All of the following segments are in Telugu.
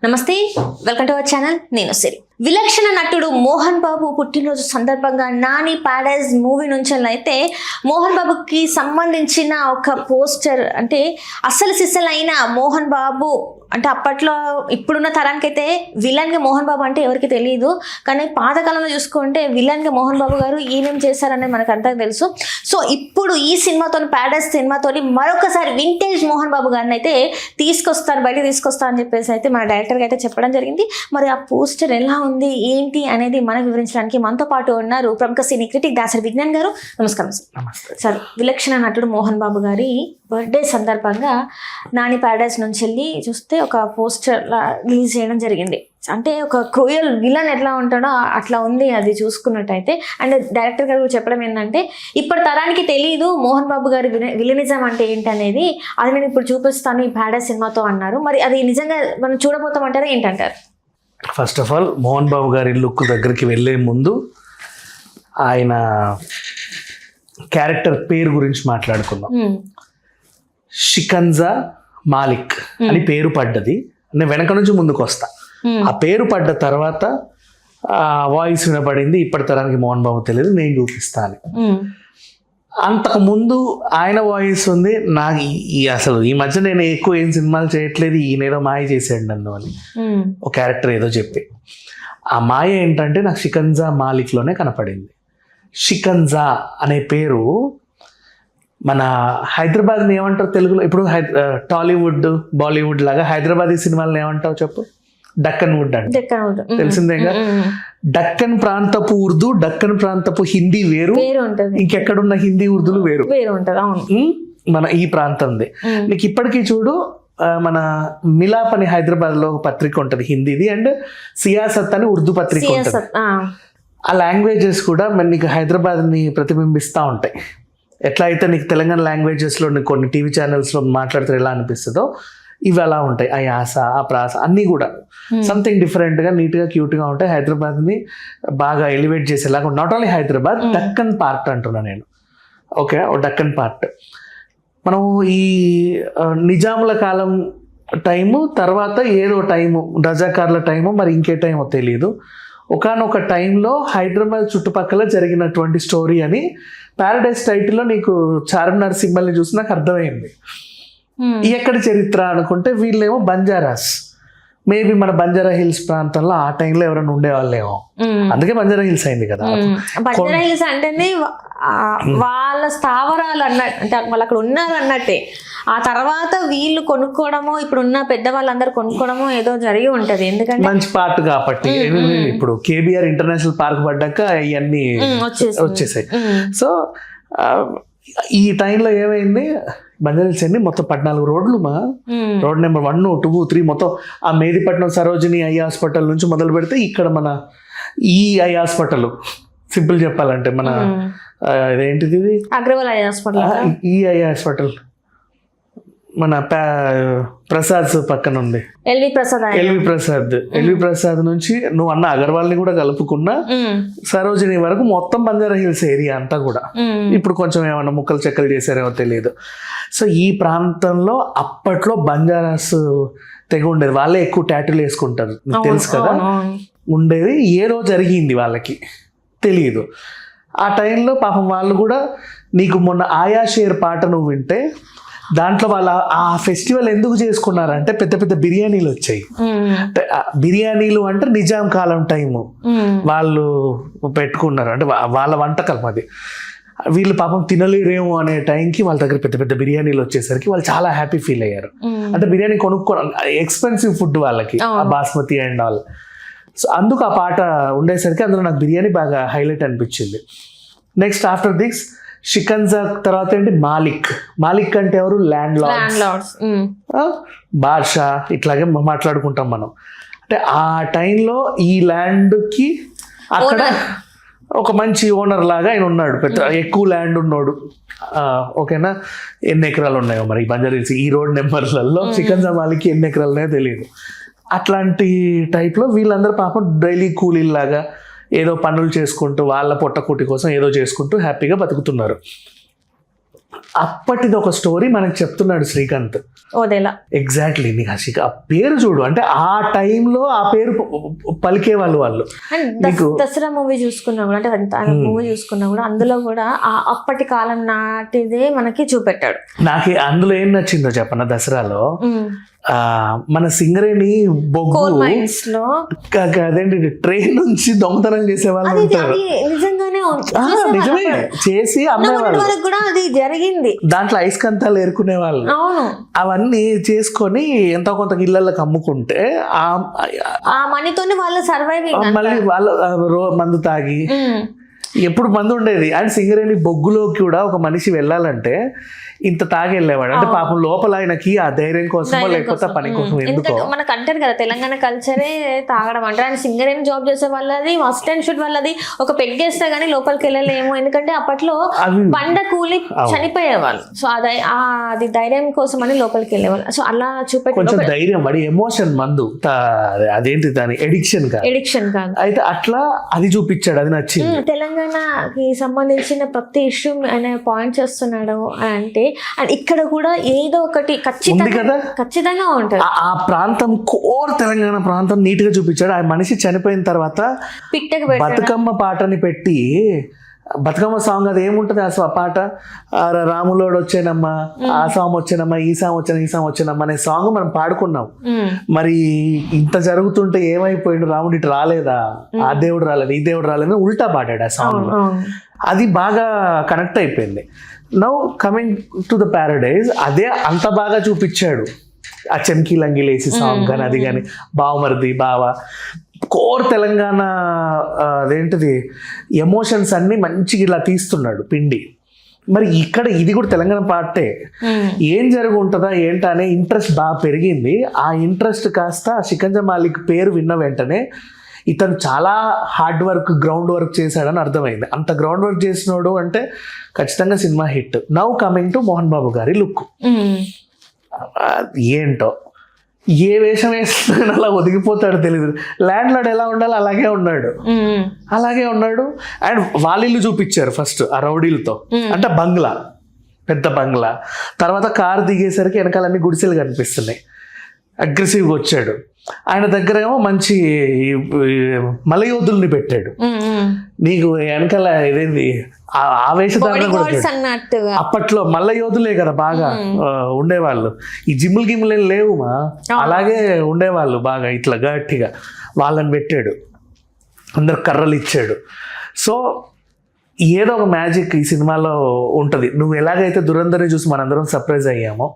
నమస్తే, వెల్కమ్ టు అవర్ ఛానల్. నేను సిరి. విలక్షణ నటుడు మోహన్ బాబు పుట్టినరోజు సందర్భంగా నాని ప్యారడైజ్ మూవీ నుంచి అయితే మోహన్ బాబుకి సంబంధించిన ఒక పోస్టర్, అంటే అసలు సిసలైన మోహన్ బాబు అంటే అప్పట్లో ఇప్పుడున్న తరానికైతే విలన్గా మోహన్ బాబు అంటే ఎవరికి తెలియదు, కానీ పాతకాలంలో చూసుకుంటే విలన్గా మోహన్ బాబు గారు ఏమేమి చేశారనేది మనకు అంతా తెలుసు. సో ఇప్పుడు ఈ సినిమాతో, ప్యారడైజ్ సినిమాతో మరొకసారి వింటేజ్ మోహన్ బాబు గారిని అయితే బయట తీసుకొస్తా అని చెప్పేసి అయితే మన డైరెక్టర్గా అయితే చెప్పడం జరిగింది. మరి ఆ పోస్టర్ ఎలా ఉంది ఏంటి అనేది మనకు వివరించడానికి మనతో పాటు ఉన్నారు ప్రముఖ సినీ క్రిటిక్ దాసరి విజ్ఞాన్ గారు. నమస్కారం సార్. విలక్షణ నటుడు మోహన్ బాబు గారి బర్త్డే సందర్భంగా నాని ప్యారడైజ్ నుంచి వెళ్ళి చూస్తే ఒక పోస్టర్ రిలీజ్ చేయడం జరిగింది. అంటే ఒక క్రూయల్ విలన్ ఎట్లా ఉంటాడో అట్లా ఉంది అది చూసుకున్నట్టయితే. అండ్ డైరెక్టర్ గారు చెప్పడం ఏంటంటే ఇప్పటి తరానికి తెలియదు మోహన్ బాబు గారి విలనిజం అంటే ఏంటనేది, అది నేను ఇప్పుడు చూపిస్తాను ఈ ప్యారడైజ్ సినిమాతో అన్నారు. మరి అది నిజంగా మనం చూడబోతామంటారా ఏంటంటారు? First of all Mohan Babu గారి లుక్ దగ్గరికి వెళ్ళే ముందు ఆయన క్యారెక్టర్ పేరు గురించి మాట్లాడుకుందాం. షికంజా మాలిక్ అని పేరు పడ్డది. నేను వెనక నుంచి ముందుకు వస్తా. ఆ పేరు పడ్డ తర్వాత వాయిస్ వినపడింది. ఇప్పటి తరానికి మోహన్ బాబు తెలియదు, నేను చూపిస్తాను. అంతకు ముందు ఆయన వాయిస్ ఉంది. నాకు అసలు ఈ మధ్య నేను ఎక్కువ ఏం సినిమాలు చేయట్లేదు, ఈయనేదో మాయ చేసాడు నన్ను అని ఒక క్యారెక్టర్ ఏదో చెప్పి. ఆ మాయ ఏంటంటే నాకు షికంజా మాలిక్లోనే కనపడింది. షికంజా అనే పేరు మన హైదరాబాద్ని ఏమంటారు తెలుగులో? ఇప్పుడు టాలీవుడ్ బాలీవుడ్ లాగా హైదరాబాదీ సినిమాలను ఏమంటావు చెప్పు? డక్కన్ వుడ్ అంటే తెలిసిందేగా. డక్కన్ ప్రాంతపు ఉర్దూ, డక్కన్ ప్రాంతపు హిందీ వేరు, ఇంకెక్కడున్న హిందీ ఉర్దూలు వేరు మన ఈ ప్రాంతంది. నీకు ఇప్పటికీ చూడు, మన మిలాప్ అని హైదరాబాద్ లో ఒక పత్రిక ఉంటుంది హిందీది, అండ్ సియాసత్ అని ఉర్దూ పత్రిక ఉంటుంది. ఆ లాంగ్వేజెస్ కూడా మరి నీకు హైదరాబాద్ ని ప్రతిబింబిస్తూ ఉంటాయి. ఎట్లా అయితే నీకు తెలంగాణ లాంగ్వేజెస్లో నీకు కొన్ని టీవీ ఛానల్స్లో మాట్లాడితే ఎలా అనిపిస్తుందో ఇవి అలా ఉంటాయి. ఆ యాస, ఆ ప్రాస అన్నీ కూడా సంథింగ్ డిఫరెంట్గా, నీట్గా, క్యూట్గా ఉంటాయి. హైదరాబాద్ని బాగా ఎలివేట్ చేసేలాగా, not only Hyderabad, Deccan part అంటున్నా నేను. ఓకే, డక్కన్ పార్ట్ మనం ఈ నిజాముల కాలం టైము తర్వాత ఏదో టైము, రజాకార్ల టైము, మరి ఇంకే టైమో తెలియదు, ఒకానొక టైంలో హైదరాబాద్ చుట్టుపక్కల జరిగినటువంటి స్టోరీ అని ప్యారడైజ్ టైటిల్లో నీకు చార్మినార్ సింబల్ని చూసి నాకు అర్థమైంది. ఎక్కడి చరిత్ర అనుకుంటే వీళ్ళేమో బంజారాస్, మేబీ మన బంజారా హిల్స్ ప్రాంతంలో ఆ టైంలో ఎవరైనా ఉండేవాళ్ళేమో, అందుకే బంజారా హిల్స్ అయింది కదా. బంజారా హిల్స్ అంటేనే వాళ్ళ స్థావరాలు అన్నట్టు, అంటే వాళ్ళు అక్కడ ఉన్నారు అన్నట్టే. ఆ తర్వాత వీళ్ళు కొనుక్కోవడమో, ఇప్పుడు ఉన్న పెద్దవాళ్ళందరూ కొనుక్కోవడమో ఏదో జరిగి ఉంటది. ఎందుకంటే మంచి పార్ట్ కాబట్టి. ఇప్పుడు కేబిఆర్ ఇంటర్నేషనల్ పార్క్ పడ్డాక ఇవన్నీ వచ్చేసాయి. సో ఈ టైంలో ఏమైంది, బంజారా హిల్స్ అన్ని మొత్తం 14 రోడ్లు, మా రోడ్ నెంబర్ 1, 2, 3 మొత్తం ఆ మేదిపట్నం సరోజిని ఐ హాస్పిటల్ నుంచి మొదలు పెడితే ఇక్కడ మన ఈ ఐ హాస్పిటల్, సింపుల్ చెప్పాలంటే మన ఇదేంటిది, ఇది అగ్రవాల్ ఐ హాస్పిటల్, ఈ ఐ హాస్పిటల్ మన ప్రసాద్ పక్కన ఉంది, ఎల్వి ప్రసాద్ నుంచి నువ్వు అన్న అగర్వాల్ని కూడా కలుపుకున్నా సరోజిని వరకు మొత్తం బంజారా హిల్స్ ఏరియా అంతా కూడా. ఇప్పుడు కొంచెం ఏమన్నా ముక్కలు చెక్కలు చేశారేమో తెలియదు. సో ఈ ప్రాంతంలో అప్పట్లో బంజారాస్ తెగ ఉండేది, వాళ్ళే ఎక్కువ టాటూలు వేసుకుంటారు, నీకు తెలుసు కదా. ఉండేది ఏదో జరిగింది, వాళ్ళకి తెలియదు. ఆ టైంలో పాపం వాళ్ళు కూడా, నీకు మొన్న ఆయా షేర్ పాట నువ్వు వింటే దాంట్లో వాళ్ళ ఆ ఫెస్టివల్ ఎందుకు చేసుకున్నారంటే పెద్ద పెద్ద బిర్యానీలు వచ్చాయి. బిర్యానీలు అంటే నిజాం కాలం టైము వాళ్ళు పెట్టుకున్నారు, అంటే వాళ్ళ వంటకం అది. వీళ్ళు పాపం తినలేరేమో అనే టైంకి వాళ్ళ దగ్గర పెద్ద పెద్ద బిర్యానీలు వచ్చేసరికి వాళ్ళు చాలా హ్యాపీ ఫీల్ అయ్యారు. అంటే బిర్యానీ కొనుక్కోవడం ఎక్స్పెన్సివ్ ఫుడ్ వాళ్ళకి, బాస్మతి అండ్ ఆల్. సో అందుకు ఆ పాట ఉండేసరికి అందులో నాకు బిర్యానీ బాగా హైలైట్ అనిపించింది. నెక్స్ట్ ఆఫ్టర్ దిస్ షికంజా తర్వాత ఏంటి, మాలిక్ అంటే ఎవరు? ల్యాండ్ లార్డ్స్, బాద్షా, ఇట్లాగే మాట్లాడుకుంటాం మనం. అంటే ఆ టైంలో ఈ ల్యాండ్కి అక్కడ ఒక మంచి ఓనర్ లాగా ఆయన ఉన్నాడు, పెద్ద ఎక్కువ ల్యాండ్ ఉన్నాడు. ఓకేనా, ఎన్ని ఎకరాలు ఉన్నాయో మరి బంజారా హిల్స్ ఈ రోడ్ నెంబర్లలో షికంజా మాలిక్కి ఎన్ని ఎకరాలు ఉన్నాయో తెలియదు. అట్లాంటి టైప్లో వీళ్ళందరూ పాపం డైలీ కూలీలాగా ఏదో పనులు చేసుకుంటూ వాళ్ళ పొట్టకూటి కోసం ఏదో చేసుకుంటూ హ్యాపీగా బతుకుతున్నారు. అప్పటిది ఒక స్టోరీ మనకు చెప్తున్నాడు శ్రీకాంత్. ఓదేలా. ఎగ్జాక్ట్లీ. నీకు ఆ పేరు చూడు, అంటే ఆ టైంలో ఆ పేరు పలికే వాళ్ళు. దసరా మూవీ చూసుకున్నా కూడా, అంటే మూవీ చూసుకున్నా కూడా అందులో కూడా అప్పటి కాలం నాటిదే మనకి చూపెట్టాడు. నాకు అందులో ఏం నచ్చిందో చెప్పనా, దసరాలో మన సింగరేణి బొగ్గు అదేంటి ట్రైన్ నుంచి దొంగతనం చేసే వాళ్ళు ఉంటారు. నిజమే, చేసి అమ్మేవాళ్ళు కూడా అది జరిగింది. దాంట్లో అయస్కంతాలు ఏరుకునే వాళ్ళు. అవన్నీ చేసుకొని ఎంతో కొంత ఇళ్ళకి అమ్ముకుంటే ఆ మనీతోనే వాళ్ళు సర్వైవింగ్. మళ్ళీ వాళ్ళు మందు తాగి, ఎప్పుడు మందు ఉండేది. అండ్ సింగరేణి బొగ్గులోకి కూడా ఒక మనిషి వెళ్ళాలంటే ఇంత తాగి వెళ్ళేవాడు. అంటే పాపం లోపల ఆయనకి ఆ ధైర్యం కోసమో లేకపోతే పని కోసం ఎందుకో. మనకు అంటారు కదా తెలంగాణ కల్చరే తాగడం అంటే. ఆయన సింగరేణి జాబ్ చేసే వాళ్ళది మస్ట్ అండ్ షుడ్ వాళ్ళది ఒక పెగ్గేస్తే గానీ లోపలికి వెళ్ళలేము. ఎందుకంటే అప్పట్లో పండ కూలి చనిపోయేవాళ్ళు. సో అది ధైర్యం కోసం అని లోపలికి వెళ్ళేవాళ్ళు. సో అలా చూపెట్టి కొంచెం ధైర్యం, వాడి ఎమోషన్ మందు అదేంటి దాని ఎడిక్షన్ కాదు అయితే అట్లా అది చూపించాడు. అది నచ్చింది. తెలంగాణకి సంబంధించిన ప్రతి ఇష్యూ ఆయన పాయింట్ చేస్తున్నాడు అంటే, అండ్ ఇక్కడ కూడా ఏదో ఒకటి ఖచ్చితంగా ఉంటుంది. ఆ ప్రాంతం కోర్ తెలంగాణ ప్రాంతం నీట్ గా చూపించాడు. ఆ మనిషి చనిపోయిన తర్వాత బతుకమ్మ పాటని పెట్టి, బతుకమ్మ సాంగ్ అది ఏముంటది ఆ పాట, రాములోడు వచ్చేనమ్మా, ఆ సాంగ్ వచ్చేనమ్మా, ఈ సాంగ్ వచ్చేనమ్మా అనే సాంగ్ మనం పాడుకున్నాం. మరి ఇంత జరుగుతుంటే ఏమైపోయిండు, రాముడు ఇటు రాలేదా, ఆ దేవుడు రాలేదు, ఈ దేవుడు రాలేదు, ఉల్టా పాడాడు ఆ సాంగ్. అది బాగా కనెక్ట్ అయిపోయింది. Now coming to the Paradise, అదే అంత బాగా చూపించాడు. ఆ చెంకి లంగిలేసి సాంగ్ కానీ అది కానీ, బావమరిది బావ, కోర్ తెలంగాణ అదేంటిది ఎమోషన్స్ అన్ని మంచిగా ఇలా తీస్తున్నాడు పిండి. మరి ఇక్కడ ఇది కూడా తెలంగాణ పార్టే. ఏం జరిగి ఉంటుందా ఏంటా అనే ఇంట్రెస్ట్ బాగా పెరిగింది. ఆ ఇంట్రెస్ట్ కాస్త షికంజ మాలిక్ పేరు విన్న వెంటనే ఇతను చాలా హార్డ్ వర్క్, గ్రౌండ్ వర్క్ చేశాడని అర్థమైంది. అంత గ్రౌండ్ వర్క్ చేసినోడు అంటే ఖచ్చితంగా cinema hit. Now coming to Mohan Babu గారి లుక్. ఏంటో ఏ వేషం వేస్తున్నా అలా ఒదిగిపోతాడు తెలియదు. ల్యాండ్ లార్డ్ ఎలా ఉండాలో అలాగే ఉన్నాడు. అండ్ వాళ్ళిల్లు చూపించారు ఫస్ట్ ఆ రౌడీలతో, అంటే బంగ్లా, పెద్ద బంగ్లా. తర్వాత కారు దిగేసరికి వెనకాలన్నీ గుడిసెలు కనిపిస్తున్నాయి. అగ్రెసివ్గా వచ్చాడు. ఆయన దగ్గర ఏమో మంచి మలయోధుల్ని పెట్టాడు. నీకు వెనకాల ఇదేంది ఆవేశదారులు కూడా. అప్పట్లో మల్ల యోధులే కదా బాగా ఉండేవాళ్ళు. ఈ జిమ్ములు ఏం లేవు మా, అలాగే ఉండేవాళ్ళు బాగా ఇట్లా గట్టిగా. వాళ్ళని పెట్టాడు, అందరు కర్రలు ఇచ్చాడు. సో ఏదో ఒక మ్యాజిక్ ఈ సినిమాలో ఉంటుంది. నువ్వు ఎలాగైతే దురంధర్ని చూసి మనందరం సర్ప్రైజ్ అయ్యామో,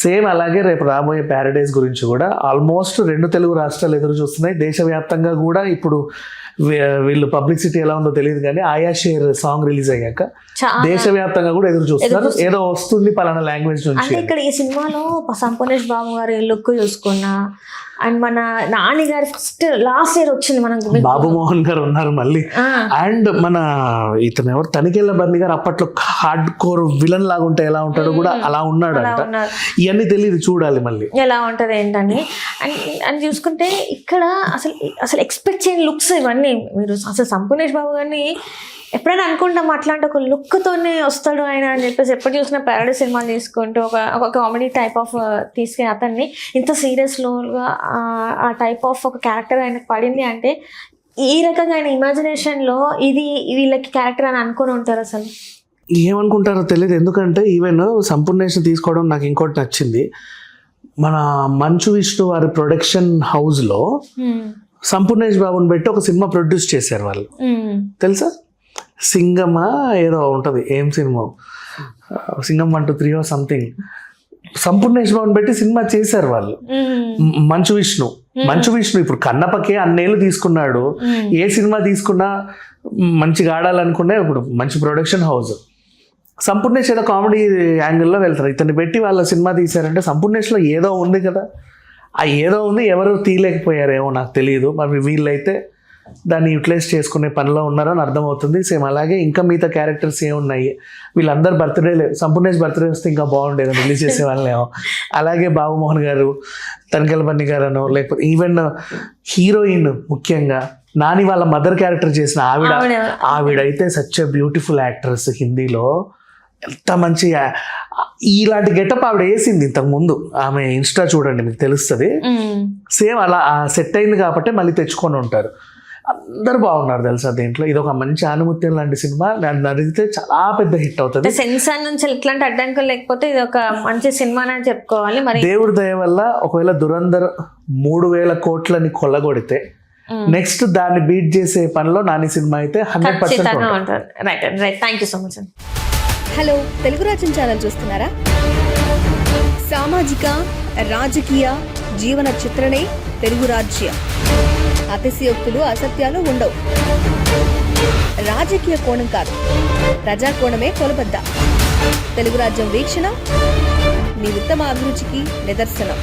సేమ్ అలాగే రేపు రాబోయే ప్యారడైజ్ గురించి కూడా ఆల్మోస్ట్ 2 తెలుగు రాష్ట్రాలు ఎదురు చూస్తున్నాయి. దేశవ్యాప్తంగా కూడా ఇప్పుడు వీళ్ళు పబ్లిసిటీ ఎలా ఉందో తెలియదు కానీ ఆయా షేర్ సాంగ్ రిలీజ్ అయ్యాక దేశవ్యాప్తంగా కూడా ఎదురు చూస్తున్నారు. ఏదో వస్తుంది పలానా లాంగ్వేజ్ నుంచి. ఇక్కడ ఈ సినిమాలో సంపూర్ణేష్ బాబు గారి లుక్ చూసుకున్నా, అండ్ మన నాని గారి ఫస్ట్ లాస్ట్ ఇయర్ వచ్చింది మనకు, బాబు మోహన్ గారు ఉన్నారు మళ్ళీ. అండ్ మన ఇతను ఎవరు, తనికెళ్ళ బర్ని గారు అప్పట్లో హార్డ్ కోర్ విలన్ లాగా ఉంటే ఎలా ఉంటాడో కూడా అలా ఉన్నాడు అంట. ఇవన్నీ తెలియదు, చూడాలి మళ్ళీ ఎలా ఉంటది ఏంటని. అండ్ చూసుకుంటే ఇక్కడ అసలు ఎక్స్పెక్ట్ చేయని లుక్స్ ఇవన్నీ. మీరు అసలు సంపూర్ణేష్ బాబు గారిని ఎప్పుడైనా అనుకుంటాం అట్లాంటి ఒక లుక్తోనే వస్తాడు ఆయన అని చెప్పేసి, ఎప్పుడు చూసినా ప్యారడైజ్ సినిమాలు తీసుకుంటూ ఒక కామెడీ టైప్ ఆఫ్ తీసుకుని అతన్ని ఇంత సీరియస్గా ఆ టైప్ ఆఫ్ ఒక క్యారెక్టర్ ఆయనకు పడింది అంటే, ఈ రకంగా ఆయన ఇమాజినేషన్లో ఇది వీళ్ళకి క్యారెక్టర్ అని అనుకుని ఉంటారు. అసలు ఏమనుకుంటారో తెలియదు. ఎందుకంటే ఈవెన్ సంపూర్ణేష్ తీసుకోవడం నాకు ఇంకోటి నచ్చింది. మన మంచు విష్ణు వారి ప్రొడక్షన్ హౌస్లో సంపూర్ణేష్ బాబుని పెట్టి ఒక సినిమా ప్రొడ్యూస్ చేశారు వాళ్ళు, తెలుసా? సింగమా ఏదో ఉంటుంది, ఏం సినిమా, సింగం 1 2 3 సంథింగ్. సంపూర్ణేష్ బాబుని పెట్టి సినిమా చేశారు వాళ్ళు. మంచు విష్ణు ఇప్పుడు కన్నప్పకే అన్నేళ్ళు తీసుకున్నాడు. ఏ సినిమా తీసుకున్నా మంచిగా ఆడాలనుకునే ఇప్పుడు మంచి ప్రొడక్షన్ హౌస్. సంపూర్ణేష్ ఏదో కామెడీ యాంగిల్లో వెళ్తారు. ఇతన్ని పెట్టి వాళ్ళ సినిమా తీశారంటే సంపూర్ణేష్లో ఏదో ఉంది కదా. ఆ ఏదో ఉంది, ఎవరు తీయలేకపోయారేమో నాకు తెలియదు. మరి వీళ్ళైతే దాన్ని యూటిలైజ్ చేసుకునే పనిలో ఉన్నారని అర్థమవుతుంది. సేమ్ అలాగే ఇంకా మిగతా క్యారెక్టర్స్ ఏమున్నాయి, వీళ్ళందరూ బర్త్డే, సంపూర్ణేష్ బర్త్డే వస్తే ఇంకా బాగుండేది, రిలీజ్ చేసే వాళ్ళేమో. అలాగే బాబు మోహన్ గారు, తనికెళ్ళ బన్నీ గారు, లేకపోతే ఈవెన్ హీరోయిన్ ముఖ్యంగా నాని వాళ్ళ మదర్ క్యారెక్టర్ చేసిన ఆవిడైతే సచ్ ఎ బ్యూటిఫుల్ యాక్ట్రెస్. హిందీలో ఎంత మంచి ఇలాంటి గెటప్ ఆవిడ వేసింది ఇంతకు ముందు. ఆమె ఇన్స్టా చూడండి మీకు తెలుస్తుంది. సేమ్ అలా సెట్ అయింది కాబట్టి మళ్ళీ తెచ్చుకొని ఉంటారు. అందరు బాగున్నారు తెలుసా దీంట్లో. ఇది ఒక మంచి ఆనుమత్యం లాంటి సినిమా. నన్ను అడిగితే చాలా పెద్ద హిట్ అవుతుంది. సెన్సార్ నుంచి ఎట్లాంటి అడ్డంకులు లేకపోతే ఇది ఒక మంచి సినిమా అని చెప్పుకోవాలి. మరి దేవుడి దయ వల్ల ఒకవేళ దురంధర్ 3,000 కోట్లని కొల్లగొడితే నెక్స్ట్ దాన్ని బీట్ చేసే పనిలో నాని సినిమా అయితే 100% ఉంటుంది. Right thank you so much. Hello, Telugu రాజ్యం ఛానల్ చూస్తున్నారా? సామాజిక రాజకీయ జీవన చిత్రణే తెలుగు రాజ్యం. అతిశయోక్తులు అసత్యాలు ఉండవు. రాజకీయ కోణం కాదు, ప్రజా కోణమే కొలబద్ద. తెలుగు రాజ్యం వీక్షణ మీ ఉత్తమ అభిరుచికి నిదర్శనం.